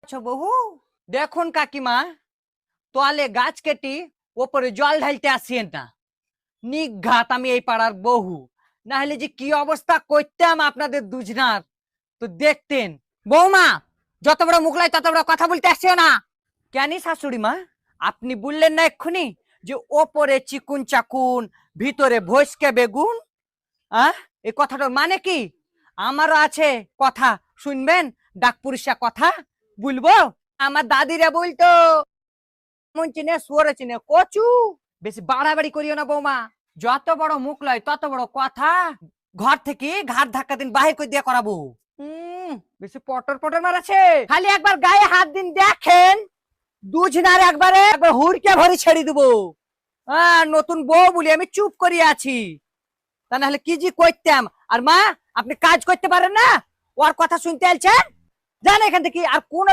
আচ্ছা বহু, দেখুন কাকিমা, তোয়ালে গাছ কেটি ওপরে জল ঢালতে আসিয়েন না। নিঘাত আমি এই পাড়ার বহু, না হলে যে কি অবস্থা করতাম আপনাদের দুজনার তো দেখতেন। বৌমা, যত বড় মুখলাই তত বড় কথা বলতে আসছেও না। কেন শাশুড়ি মা, আপনি বললেন না এক্ষুনি যে ওপরে চিকুন চাকুন ভিতরে ভোসকে বেগুন? এই কথাটার মানে কি? আমারও আছে কথা, শুনবেন? ডাক পুরুষা কথা বলবো। আমার দাদিরা বলতো মন চিনে সুয়ারে চিনে কচু। বেশি বাড়াবাড়ি করিও না বৌমা, যত বড় মুখ লয় তত বড় কথা। ঘর থেকে ঘাট ধাক্কা দিন বাহির করে দিয়ে করাবো। বেশি পটর পটর মারাছে, খালি একবার গায়ে হাত দিন দেখেন, দুজনার একবারে একবার হুড়কে ভরে ছেড়ে দেবো। নতুন বউ বলি আমি চুপ করিয়ে আছি, তা নাহলে কি জি করতাম। আর মা, আপনি কাজ করতে পারেন না, ওর কথা শুনতে আলছেন? জান এখান থেকে আর কোন